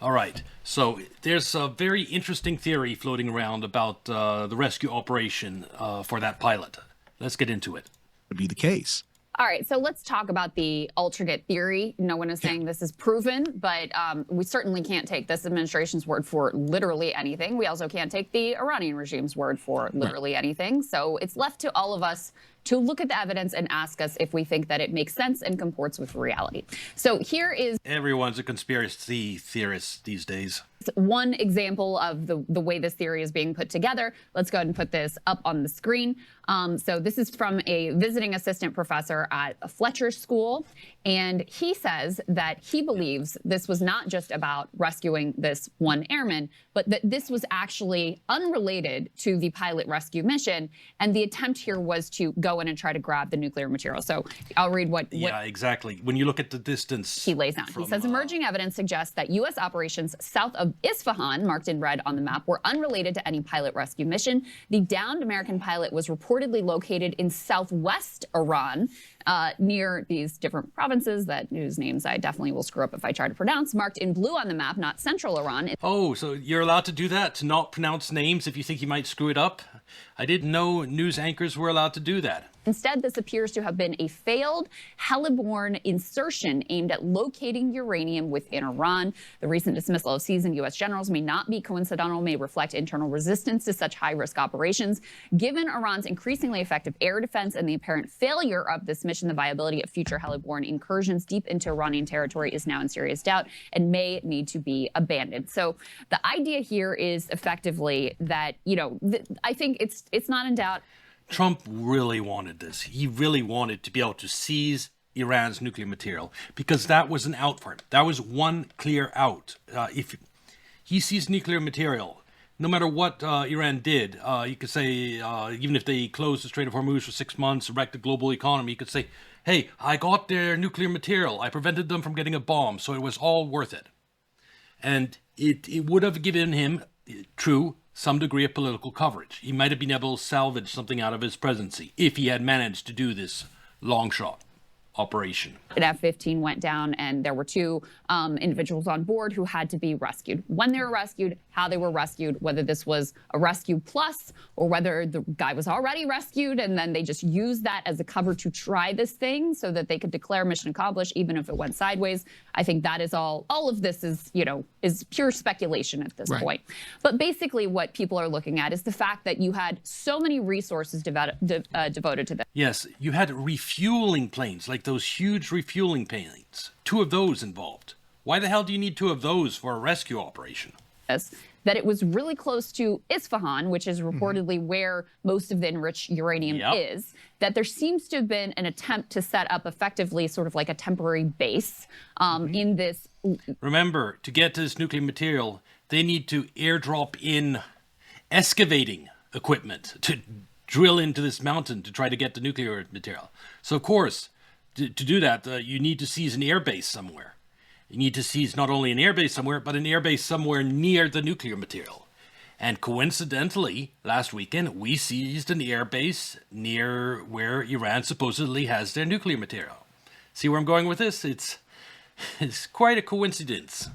All right. So there's a very interesting theory floating around about the rescue operation for that pilot. Let's get into it. To be the case. All right, so let's talk about the alternate theory. No one is saying this is proven, but we certainly can't take this administration's word for literally anything. We also can't take the Iranian regime's word for literally anything. So it's left to all of us to look at the evidence and ask us if we think that it makes sense and comports with reality. So here is... Everyone's a conspiracy theorist these days. One example of the way this theory is being put together. Let's go ahead and put this up on the screen. So this is from a visiting assistant professor at a Fletcher School. And he says that he believes this was not just about rescuing this one airman, but that this was actually unrelated to the pilot rescue mission. And the attempt here was to go in and try to grab the nuclear material. So I'll read what Yeah, exactly. When you look at the distance he lays out. He says emerging evidence suggests that U.S. operations south of Isfahan, marked in red on the map, were unrelated to any pilot rescue mission. The downed American pilot was reportedly located in southwest Iran, near these different provinces whose names I definitely will screw up if I try to pronounce, marked in blue on the map, not central Iran. Oh, so you're allowed to do that, to not pronounce names if you think you might screw it up? I didn't know news anchors were allowed to do that. Instead, this appears to have been a failed heliborne insertion aimed at locating uranium within Iran. The recent dismissal of seasoned U.S. generals may not be coincidental, may reflect internal resistance to such high-risk operations. Given Iran's increasingly effective air defense and the apparent failure of this mission, the viability of future heliborne incursions deep into Iranian territory is now in serious doubt and may need to be abandoned. So the idea here is effectively that, I think it's not in doubt. Trump really wanted this. He really wanted to be able to seize Iran's nuclear material because that was an out for him. That was one clear out. If he seized nuclear material, no matter what Iran did, you could say, even if they closed the Strait of Hormuz for 6 months, wrecked the global economy, you could say, hey, I got their nuclear material. I prevented them from getting a bomb, so it was all worth it. And it would have given him, true, some degree of political coverage. He might have been able to salvage something out of his presidency if he had managed to do this long shot operation. An F-15 went down, and there were two individuals on board who had to be rescued. When they were rescued, how they were rescued, whether this was a rescue plus or whether the guy was already rescued and then they just used that as a cover to try this thing so that they could declare mission accomplished even if it went sideways. I think that is all of this is, is pure speculation at this point. But basically what people are looking at is the fact that you had so many resources devoted to this. Yes, you had refueling planes, like those huge refueling planes. 2 of those involved. Why the hell do you need 2 of those for a rescue operation? That it was really close to Isfahan, which is reportedly where most of the enriched uranium is, that there seems to have been an attempt to set up effectively sort of like a temporary base in this. Remember, to get to this nuclear material, they need to airdrop in excavating equipment to drill into this mountain to try to get the nuclear material. So, of course, to do that, you need to seize an airbase somewhere. You need to seize not only an airbase somewhere, but an airbase somewhere near the nuclear material. And coincidentally, last weekend, we seized an airbase near where Iran supposedly has their nuclear material. See where I'm going with this? It's quite a coincidence.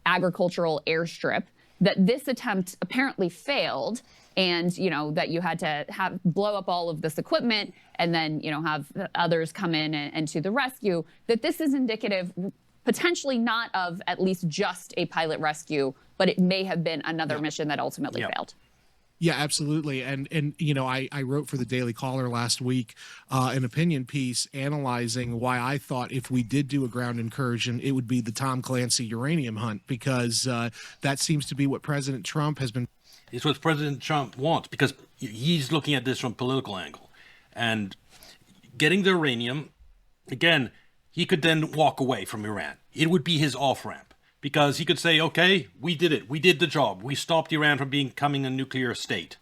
Agricultural airstrip, that this attempt apparently failed, and that you had to blow up all of this equipment and then have others come in and to the rescue, that this is indicative potentially not of at least just a pilot rescue, but it may have been another mission that ultimately failed. Yeah, absolutely. And I wrote for the Daily Caller last week an opinion piece analyzing why I thought if we did do a ground incursion, it would be the Tom Clancy uranium hunt, because that seems to be what President Trump has been. It's what President Trump wants, because he's looking at this from a political angle. And getting the uranium, again, he could then walk away from Iran. It would be his off-ramp, because he could say, okay, we did it. We did the job. We stopped Iran from becoming a nuclear state.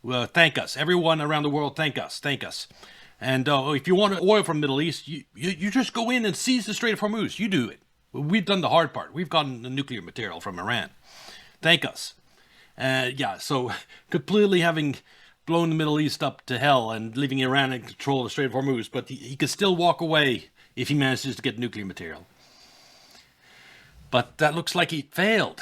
Well, thank us. Everyone around the world, thank us. Thank us. And if you want oil from the Middle East, you just go in and seize the Strait of Hormuz. You do it. We've done the hard part. We've gotten the nuclear material from Iran. Thank us. So completely having blown the Middle East up to hell and leaving Iran in control of the Strait of Hormuz, but he could still walk away if he manages to get nuclear material. But that looks like he failed.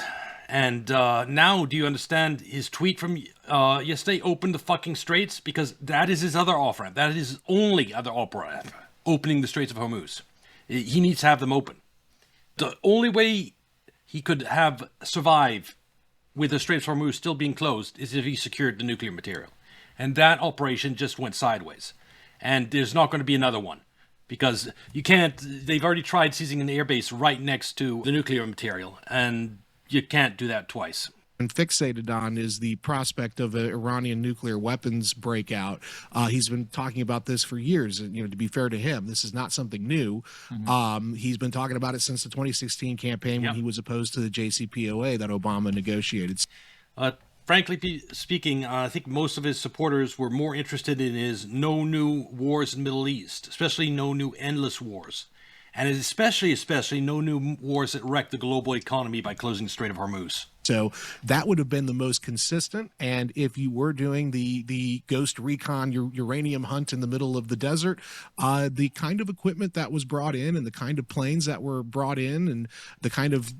And now, do you understand his tweet from yesterday? Open the fucking straits, because that is his other off ramp. That is his only other off ramp. Opening the Straits of Hormuz. He needs to have them open. The only way he could have survive with the Straits of Hormuz still being closed is if he secured the nuclear material. And that operation just went sideways. And there's not going to be another one. Because you can't, they've already tried seizing an airbase right next to the nuclear material, and you can't do that twice. And fixated on is the prospect of an Iranian nuclear weapons breakout. He's been talking about this for years. And, to be fair to him, this is not something new. He's been talking about it since the 2016 campaign when he was opposed to the JCPOA that Obama negotiated. Frankly speaking, I think most of his supporters were more interested in his no new wars in the Middle East, especially no new endless wars. And especially no new wars that wreck the global economy by closing the Strait of Hormuz. So that would have been the most consistent. And if you were doing the Ghost Recon uranium hunt in the middle of the desert, the kind of equipment that was brought in and the kind of planes that were brought in and the kind of,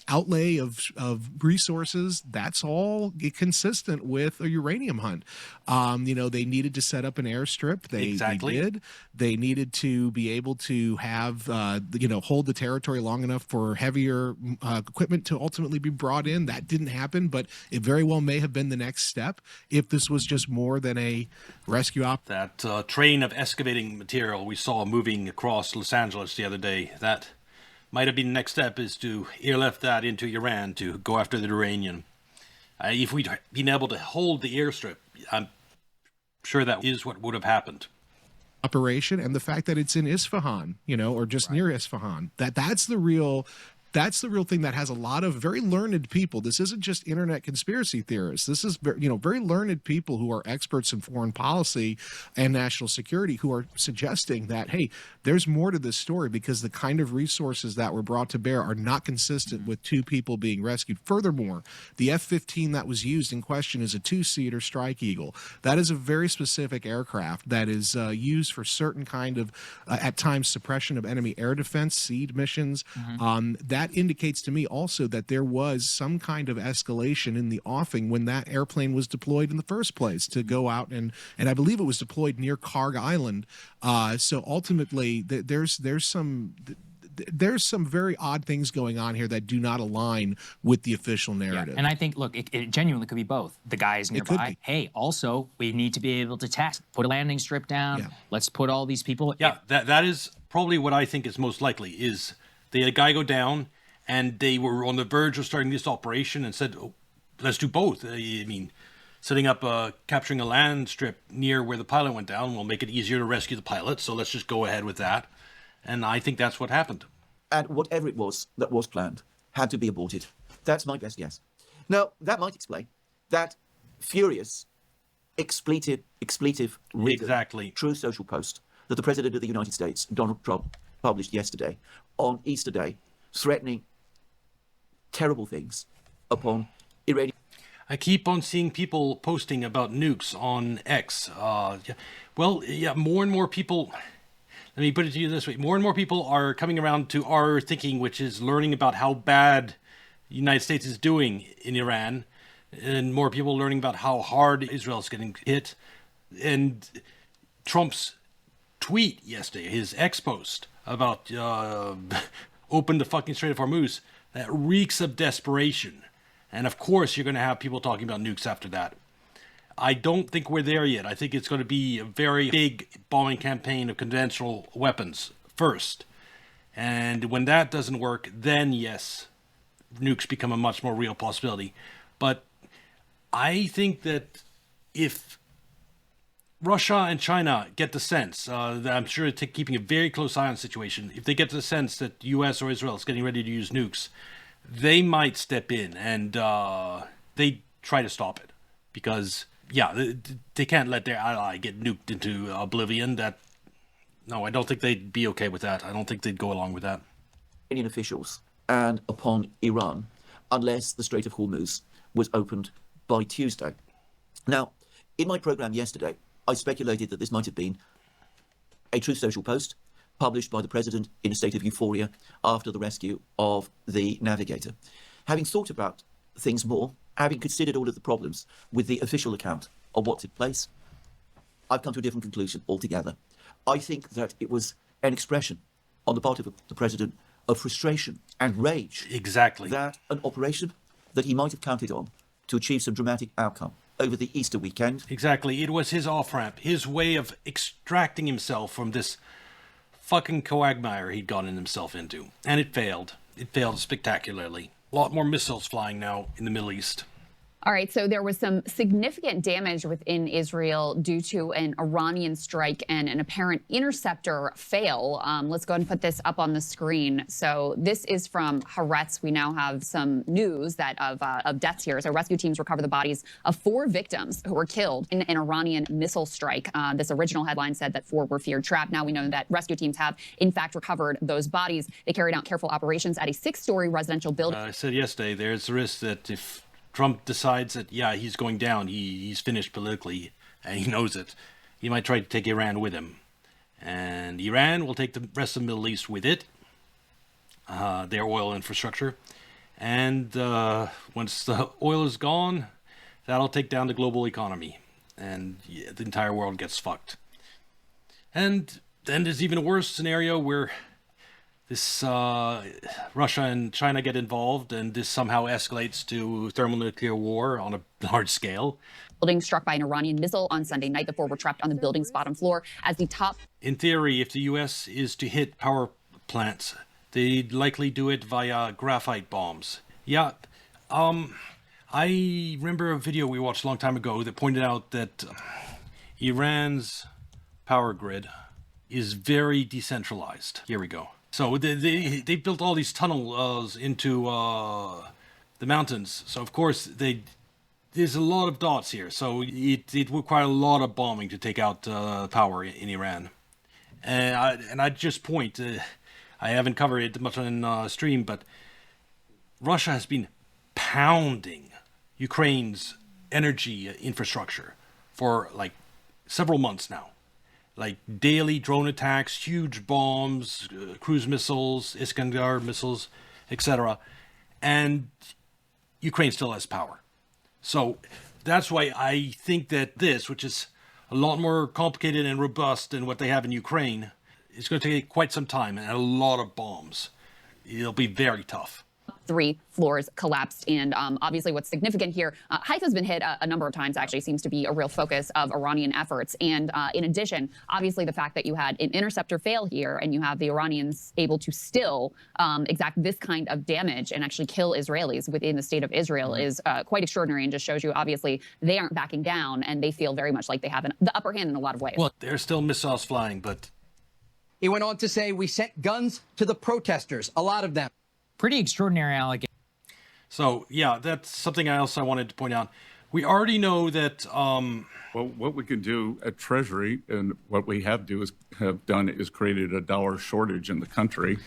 outlay of resources, that's all consistent with a uranium hunt. They needed to set up an airstrip. They did. They needed to be able to have, hold the territory long enough for heavier equipment to ultimately be brought in. That didn't happen, but it very well may have been the next step if this was just more than a rescue op. That train of excavating material we saw moving across Los Angeles the other day, that might have been the next step, is to airlift that into Iran to go after the uranium. If we'd been able to hold the airstrip, I'm sure that is what would have happened. Operation, and the fact that it's in Isfahan, or just near Isfahan, that's the real thing that has a lot of very learned people. This isn't just internet conspiracy theorists. This is very learned people who are experts in foreign policy and national security who are suggesting that, hey, there's more to this story because the kind of resources that were brought to bear are not consistent with two people being rescued. Furthermore, the F-15 that was used in question is a two-seater Strike Eagle. That is a very specific aircraft that is used for certain kind of, at times, suppression of enemy air defense, SEAD missions. That indicates to me also that there was some kind of escalation in the offing when that airplane was deployed in the first place to go out and I believe it was deployed near Karg Island. So ultimately, there's some very odd things going on here that do not align with the official narrative. Yeah. And I think, look, it genuinely could be both. The guys nearby, hey, also, we need to be able to test, put a landing strip down. Yeah. Let's put all these people. Yeah, that is probably what I think is most likely is they had a guy go down and they were on the verge of starting this operation and said, oh, let's do both. Setting up capturing a land strip near where the pilot went down will make it easier to rescue the pilot. So let's just go ahead with that. And I think that's what happened. And whatever it was that was planned had to be aborted. That's my best guess. Now, that might explain that furious, expletive True Social post that the President of the United States, Donald Trump, published yesterday on Easter Day, threatening terrible things upon Iranian. I keep on seeing people posting about nukes on X. More and more people, let me put it to you this way, more and more people are coming around to our thinking, which is learning about how bad the United States is doing in Iran, and more people learning about how hard Israel is getting hit. And Trump's tweet yesterday, his X post about open the fucking Strait of Hormuz, that reeks of desperation. And of course, you're going to have people talking about nukes after that. I don't think we're there yet. I think it's going to be a very big bombing campaign of conventional weapons first. And when that doesn't work, then yes, nukes become a much more real possibility. But I think that if Russia and China get the sense, that I'm sure they're keeping a very close eye on the situation, if they get the sense that the US or Israel is getting ready to use nukes, they might step in and they try to stop it. Because, they can't let their ally get nuked into oblivion. No, I don't think they'd be okay with that. I don't think they'd go along with that. Iranian officials and upon Iran, unless the Strait of Hormuz was opened by Tuesday. Now, in my program yesterday, I speculated that this might have been a Truth Social post, published by the president in a state of euphoria after the rescue of the navigator. Having thought about things more, having considered all of the problems with the official account of what took place, I've come to a different conclusion altogether. I think that it was an expression on the part of the president of frustration and rage. Exactly. That an operation that he might have counted on to achieve some dramatic outcome over the Easter weekend. Exactly. It was his off-ramp, his way of extracting himself from this fucking quagmire he'd gotten himself into. And it failed. It failed spectacularly. A lot more missiles flying now in the Middle East. All right, so there was some significant damage within Israel due to an Iranian strike and an apparent interceptor fail. Let's go ahead and put this up on the screen. So this is from Haaretz. We now have some news that of deaths here. So rescue teams recover the bodies of 4 victims who were killed in an Iranian missile strike. This original headline said that 4 were feared trapped. Now we know that rescue teams have, in fact, recovered those bodies. They carried out careful operations at a 6-story residential building. I said yesterday, there's a risk that if Trump decides that, yeah, he's going down, he's finished politically, and he knows it, he might try to take Iran with him. And Iran will take the rest of the Middle East with it, their oil infrastructure. And once the oil is gone, that'll take down the global economy. And the entire world gets fucked. And then there's even a worse scenario where this Russia and China get involved, and this somehow escalates to thermonuclear war on a large scale. Building struck by an Iranian missile on Sunday night. The 4 were trapped on the building's bottom floor as the top. In theory, if the U.S. is to hit power plants, they'd likely do it via graphite bombs. Yeah, I remember a video we watched a long time ago that pointed out that Iran's power grid is very decentralized. Here we go. So they built all these tunnels into the mountains. So of course there's a lot of dots here. So it required a lot of bombing to take out power in Iran. And I just point, I haven't covered it much on stream, but Russia has been pounding Ukraine's energy infrastructure for like several months now. Like daily drone attacks, huge bombs, cruise missiles, Iskander missiles, etc. And Ukraine still has power. So that's why I think that this, which is a lot more complicated and robust than what they have in Ukraine, is going to take quite some time and a lot of bombs. It'll be very tough. 3 floors collapsed. And obviously what's significant here, Haifa's been hit a number of times, actually seems to be a real focus of Iranian efforts. And in addition, obviously the fact that you had an interceptor fail here and you have the Iranians able to still exact this kind of damage and actually kill Israelis within the state of Israel is quite extraordinary, and just shows you, obviously, they aren't backing down and they feel very much like they have the upper hand in a lot of ways. Well, there's still missiles flying, but... He went on to say, we sent guns to the protesters, a lot of them. Pretty extraordinary allegation. So, yeah, that's something else I wanted to point out. We already know that... Well, what we can do at Treasury, and what we have done is created a dollar shortage in the country.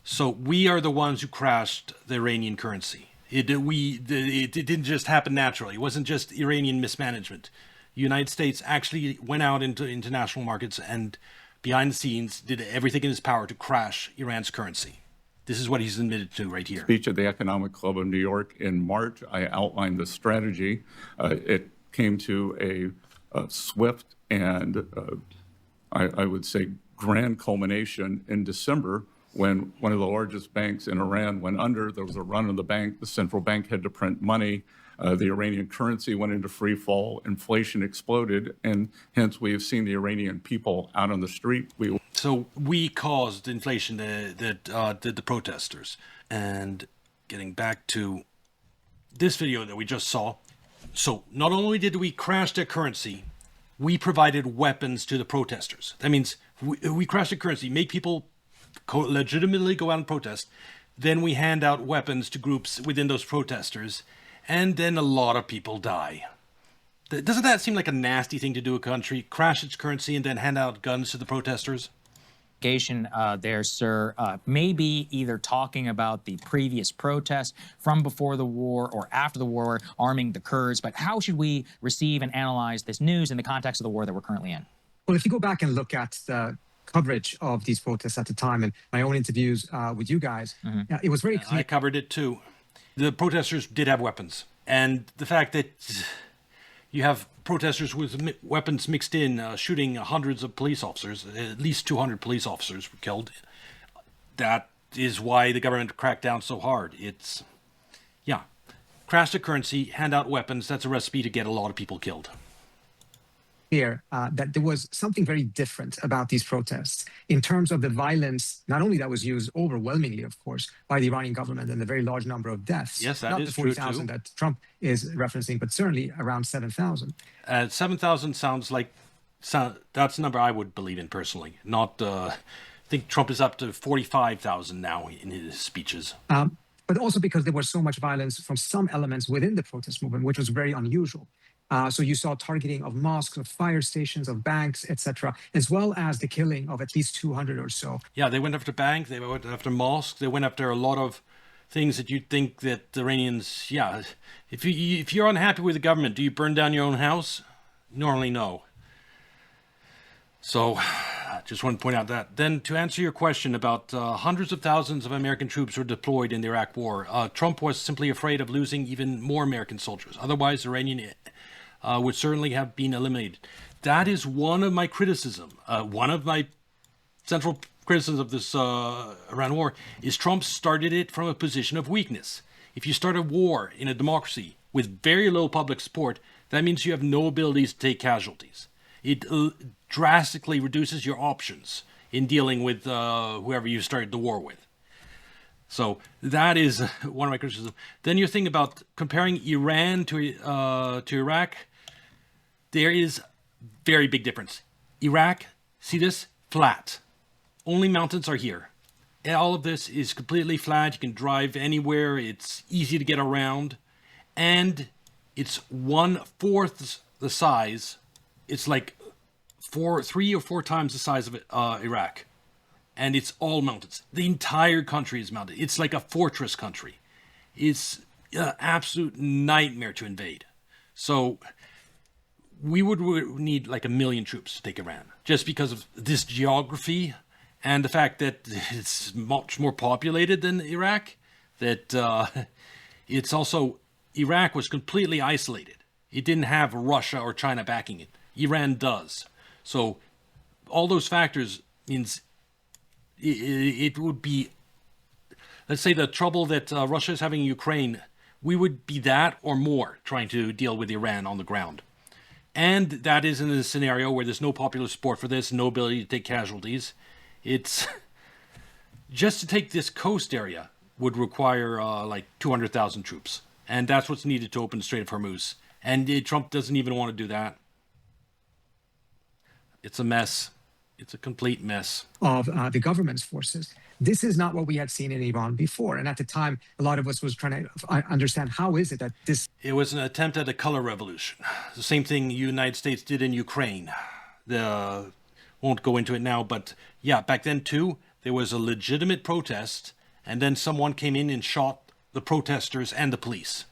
So we are the ones who crashed the Iranian currency. It didn't just happen naturally. It wasn't just Iranian mismanagement. The United States actually went out into international markets and behind the scenes did everything in its power to crash Iran's currency. This is what he's admitted to right here. Speech at the Economic Club of New York in March, I outlined the strategy. It came to a swift and I would say grand culmination in December when one of the largest banks in Iran went under. There was a run on the bank. The central bank had to print money. The Iranian currency went into free fall. Inflation exploded. And hence, we have seen the Iranian people out on the street. So we caused inflation that did the protesters. And getting back to this video that we just saw. So not only did we crash their currency, we provided weapons to the protesters. That means we crash the currency, make people legitimately go out and protest. Then we hand out weapons to groups within those protesters. And then a lot of people die. Doesn't that seem like a nasty thing to do, a country? Crash its currency and then hand out guns to the protesters? There, sir, maybe either talking about the previous protests from before the war or after the war, arming the Kurds, but how should we receive and analyze this news in the context of the war that we're currently in? Well, if you go back and look at coverage of these protests at the time and my own interviews with you guys, it was very clear. I covered it too. The protesters did have weapons. And the fact that you have protesters with weapons mixed in, shooting hundreds of police officers, at least 200 police officers were killed. That is why the government cracked down so hard. It's, yeah, crash the currency, hand out weapons. That's a recipe to get a lot of people killed. Here that there was something very different about these protests in terms of the violence, not only that was used overwhelmingly, of course, by the Iranian government and the very large number of deaths. Yes, that not is the true 40,000 too. that Trump is referencing, but certainly around 7,000. 7,000 sounds like, that's a number I would believe in personally. Not, I think Trump is up to 45,000 now in his speeches. But also because there was so much violence from some elements within the protest movement, which was very unusual. So you saw targeting of mosques, of fire stations, of banks, etc., as well as the killing of at least 200 or so. Yeah, they went after banks, they went after mosques, they went after a lot of things that you'd think that the Iranians, yeah, if you're unhappy with the government, do you burn down your own house? Normally, no. So, I just want to point out that. Then, to answer your question about hundreds of thousands of American troops were deployed in the Iraq War, Trump was simply afraid of losing even more American soldiers. Otherwise, the Iranian would certainly have been eliminated. That is one of my criticism. One of my central criticisms of this Iran war is Trump started it from a position of weakness. If you start a war in a democracy with very low public support, that means you have no abilities to take casualties. It drastically reduces your options in dealing with whoever you started the war with. So that is one of my criticisms. Then your thing about comparing Iran to Iraq, there is very big difference. Iraq, see this? Flat. Only mountains are here. All of this is completely flat. You can drive anywhere. It's easy to get around. And it's 1/4 the size. It's like 3 or 4 times the size of Iraq. And it's all mountains. The entire country is mountain. It's like a fortress country. It's an absolute nightmare to invade. So we would need like 1 million troops to take Iran, just because of this geography and the fact that it's much more populated than Iraq. That it's also, Iraq was completely isolated. It didn't have Russia or China backing it. Iran does. So all those factors means it would be, let's say the trouble that Russia is having in Ukraine, we would be that or more trying to deal with Iran on the ground. And that is in a scenario where there's no popular support for this, no ability to take casualties. It's just to take this coast area would require like 200,000 troops. And that's what's needed to open the Strait of Hormuz. And Trump doesn't even want to do that. It's a mess. It's a complete mess. Of the government's forces. This is not what we had seen in Iran before. And at the time, a lot of us was trying to understand how is it that this... It was an attempt at a color revolution. The same thing the United States did in Ukraine. Won't go into it now, but yeah, back then too, there was a legitimate protest, and then someone came in and shot the protesters and the police.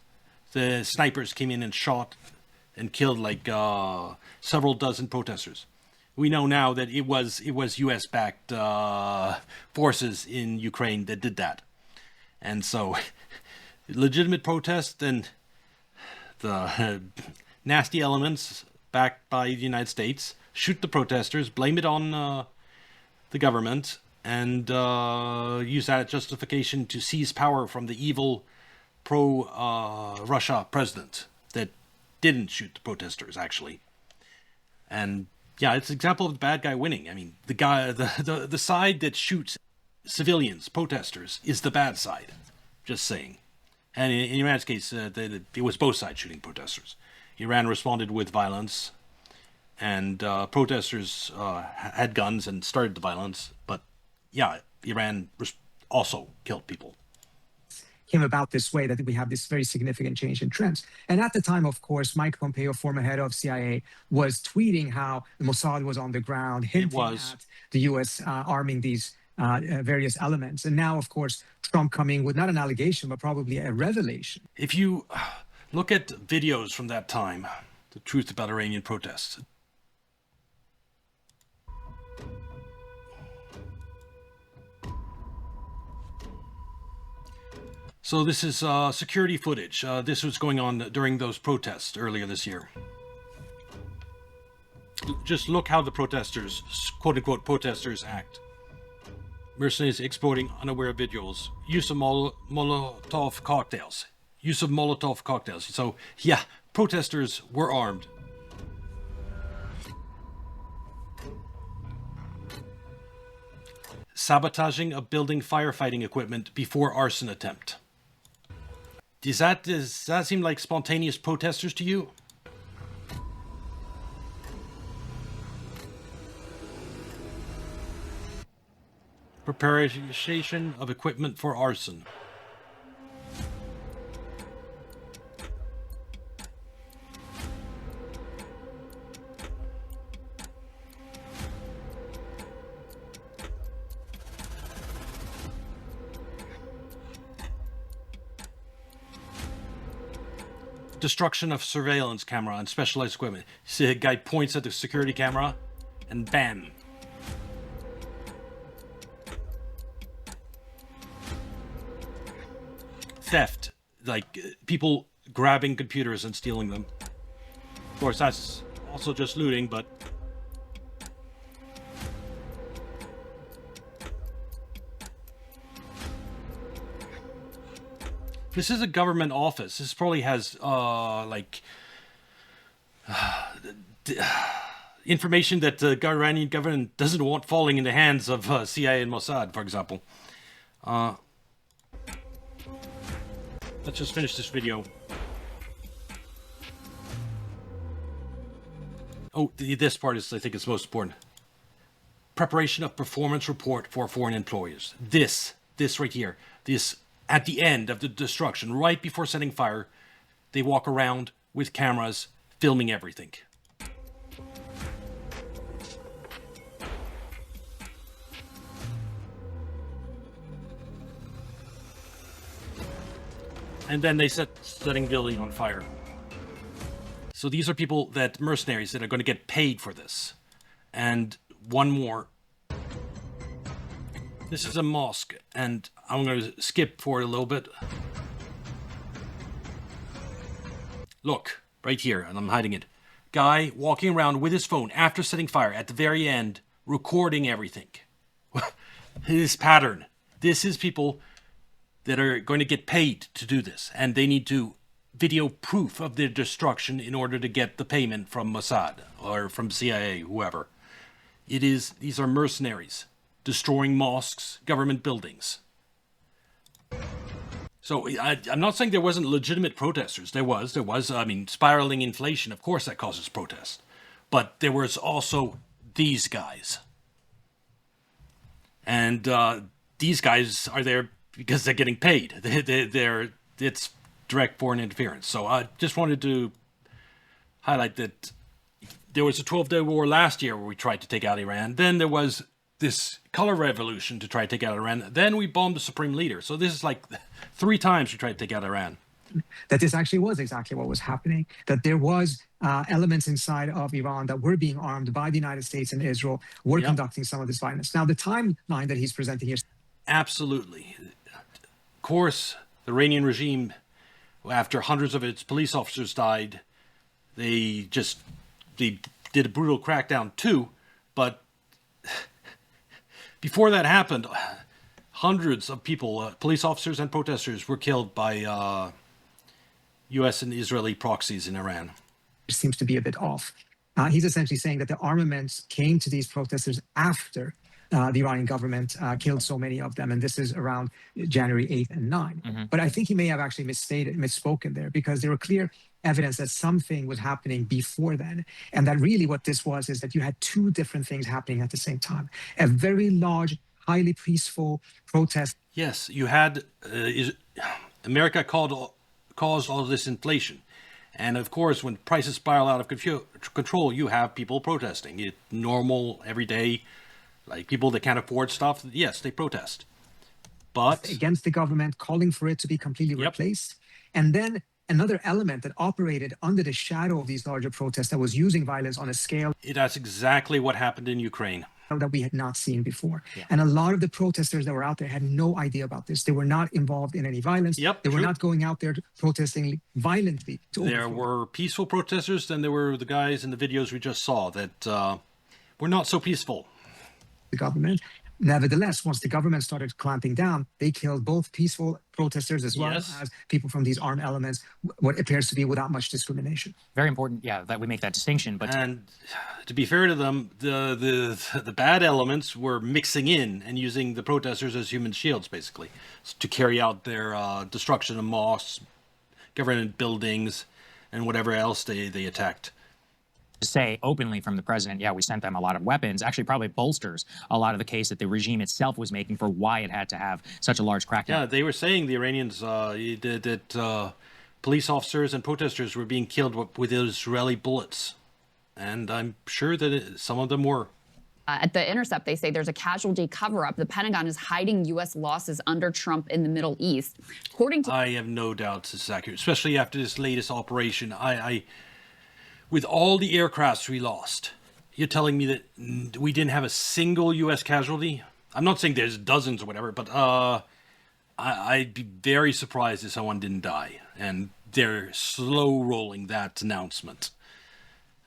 The snipers came in and shot and killed like several dozen protesters. We know now that it was U.S.-backed forces in Ukraine that did that. And so, legitimate protest and the nasty elements backed by the United States shoot the protesters, blame it on the government, and use that as justification to seize power from the evil pro-Russia president that didn't shoot the protesters, actually. And yeah, it's an example of the bad guy winning. I mean, the side that shoots civilians, protesters, is the bad side. Just saying. And in Iran's case, it was both sides shooting protesters. Iran responded with violence, and protesters had guns and started the violence. But yeah, Iran also killed people. Came about this way, that we have this very significant change in trends. And at the time, of course, Mike Pompeo, former head of CIA, was tweeting how the Mossad was on the ground, hinting at the U.S. Arming these various elements. And now, of course, Trump coming with not an allegation, but probably a revelation. If you look at videos from that time, the truth about Iranian protests, So this is security footage. This was going on during those protests earlier this year. Just look how the protesters, quote-unquote protesters, act. Mercenaries exploiting unaware individuals. Use of Molotov cocktails. Use of Molotov cocktails. So, yeah, protesters were armed. Sabotaging of building firefighting equipment before arson attempt. Does that seem like spontaneous protesters to you? Preparation of equipment for arson. Destruction of surveillance camera and specialized equipment. See, a guy points at the security camera and bam. Theft, like people grabbing computers and stealing them. Of course, that's also just looting, but this is a government office. This probably has information that the Iranian government doesn't want falling in the hands of CIA and Mossad, for example. Let's just finish this video. Oh, this part is, I think, it's most important. Preparation of performance report for foreign employees. This right here. This, at the end of the destruction, right before setting fire, they walk around with cameras filming everything. And then they setting building on fire. So these are people that mercenaries that are going to get paid for this. And one more. This is a mosque, and I'm going to skip for it a little bit. Look, right here, and I'm hiding it. Guy walking around with his phone after setting fire at the very end, recording everything. This pattern. This is people that are going to get paid to do this, and they need to video proof of their destruction in order to get the payment from Mossad or from CIA, whoever. These are mercenaries destroying mosques, government buildings. So I'm not saying there wasn't legitimate protesters. There was. I mean, spiraling inflation, of course that causes protest. But there was also these guys. And these guys are there because they're getting paid. It's direct foreign interference. So I just wanted to highlight that there was a 12-day war last year where we tried to take out Iran. Then there was this color revolution to try to take out Iran. Then we bombed the supreme leader. So this is like 3 times we tried to take out Iran. That this actually was exactly what was happening, that there was elements inside of Iran that were being armed by the United States and Israel, were conducting some of this violence. Now, the timeline that he's presenting here. Absolutely. Of course, the Iranian regime, after hundreds of its police officers died, they did a brutal crackdown too. But before that happened, hundreds of people, police officers and protesters, were killed by U.S. and Israeli proxies in Iran. It seems to be a bit off. He's essentially saying that the armaments came to these protesters after the Iranian government killed so many of them, and this is around January 8th and 9th. Mm-hmm. But I think he may have actually misspoken there, because there were clear evidence that something was happening before then, and that really what this was is that you had 2 different things happening at the same time. A very large, highly peaceful protest. Yes, you had America caused all of this inflation. And of course, when prices spiral out of control, you have people protesting. Normal, everyday, like people that can't afford stuff, yes, they protest. But against the government, calling for it to be completely replaced. And then another element that operated under the shadow of these larger protests that was using violence on a scale. That's exactly what happened in Ukraine. that we had not seen before. And a lot of the protesters that were out there had no idea about this. They were not involved in any violence. They were not going out there protesting violently. There were peaceful protesters, then there were the guys in the videos we just saw that were not so peaceful. The government. Nevertheless, once the government started clamping down, they killed both peaceful protesters as well as people from these armed elements, what appears to be without much discrimination. Very important, that we make that distinction. But and to be fair to them, the bad elements were mixing in and using the protesters as human shields, basically, to carry out their destruction of mosques, government buildings, and whatever else they attacked. To say openly from the president, we sent them a lot of weapons, actually probably bolsters a lot of the case that the regime itself was making for why it had to have such a large crackdown. Yeah, they were saying, the Iranians, that police officers and protesters were being killed with Israeli bullets. And I'm sure that some of them were. At The Intercept, they say there's a casualty cover-up. The Pentagon is hiding U.S. losses under Trump in the Middle East. According to... I have no doubts this is accurate, especially after this latest operation. With all the aircrafts we lost, you're telling me that we didn't have a single U.S. casualty? I'm not saying there's dozens or whatever, but I'd be very surprised if someone didn't die. And they're slow rolling that announcement.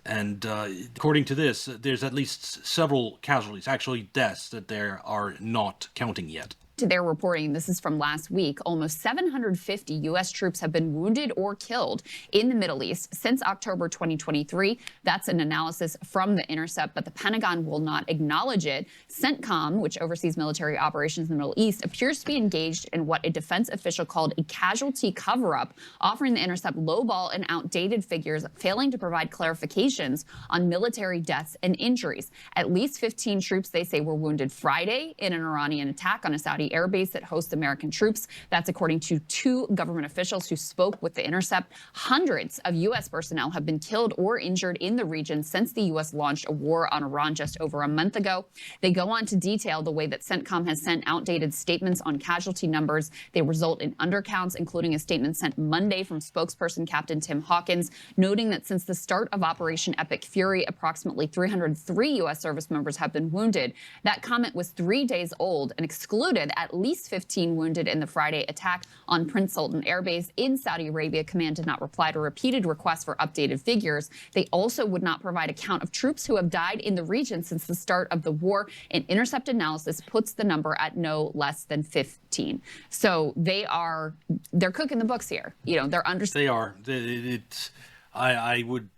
And according to this, there's at least several casualties, actually deaths, that they are not counting yet. They're reporting, this is from last week, almost 750 U.S. troops have been wounded or killed in the Middle East since October 2023. That's an analysis from The Intercept, but the Pentagon will not acknowledge it. CENTCOM, which oversees military operations in the Middle East, appears to be engaged in what a defense official called a casualty cover-up, offering The Intercept lowball and outdated figures, failing to provide clarifications on military deaths and injuries. At least 15 troops, they say, were wounded Friday in an Iranian attack on a Saudi airbase that hosts American troops. That's according to 2 government officials who spoke with The Intercept. Hundreds of U.S. personnel have been killed or injured in the region since the U.S. launched a war on Iran just over a month ago. They go on to detail the way that CENTCOM has sent outdated statements on casualty numbers. They result in undercounts, including a statement sent Monday from spokesperson Captain Tim Hawkins, noting that since the start of Operation Epic Fury, approximately 303 U.S. service members have been wounded. That comment was 3 days old and excluded at least 15 wounded in the Friday attack on Prince Sultan Air Base in Saudi Arabia. Command did not reply to repeated requests for updated figures. They also would not provide a count of troops who have died in the region since the start of the war. An Intercept analysis puts the number at no less than 15. So they're cooking the books here. They're They are. I would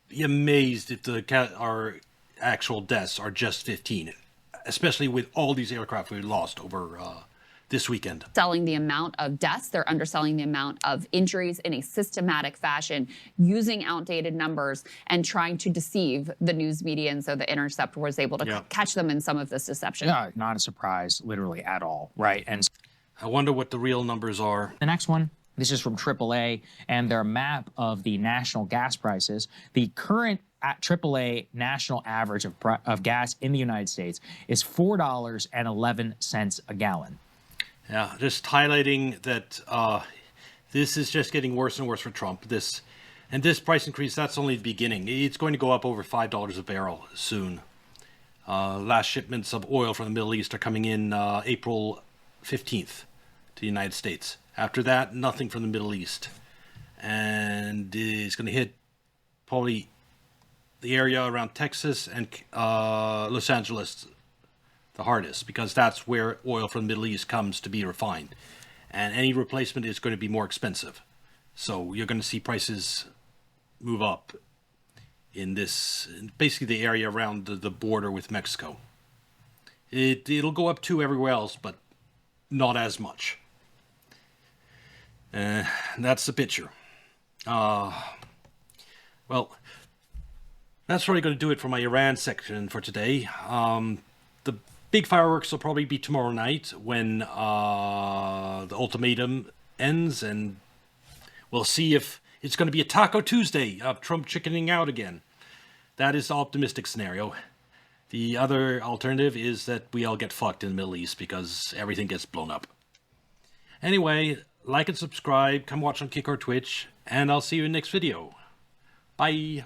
be amazed if our actual deaths are just 15. Especially with all these aircraft we lost over this weekend. Selling the amount of deaths, they're underselling the amount of injuries in a systematic fashion, using outdated numbers and trying to deceive the news media. And so The Intercept was able to catch them in some of this deception. Yeah, not a surprise, literally at all, right? And I wonder what the real numbers are. The next one. This is from AAA and their map of the national gas prices. The current AAA national average of gas in the United States is $4.11 a gallon. Yeah, just highlighting that this is just getting worse and worse for Trump. This price increase, that's only the beginning. It's going to go up over $5 a barrel soon. Last shipments of oil from the Middle East are coming in April 15th to the United States. After that, nothing from the Middle East. And it's going to hit probably the area around Texas and Los Angeles the hardest, because that's where oil from the Middle East comes to be refined. And any replacement is going to be more expensive. So you're going to see prices move up in basically the area around the border with Mexico. It'll go up too everywhere else, but not as much. That's the picture. Well, that's probably going to do it for my Iran section for today. The big fireworks will probably be tomorrow night when the ultimatum ends, and we'll see if it's going to be a Taco Tuesday of Trump chickening out again. That is the optimistic scenario. The other alternative is that we all get fucked in the Middle East because everything gets blown up. Anyway, like and subscribe, come watch on Kick or Twitch, and I'll see you in the next video. Bye.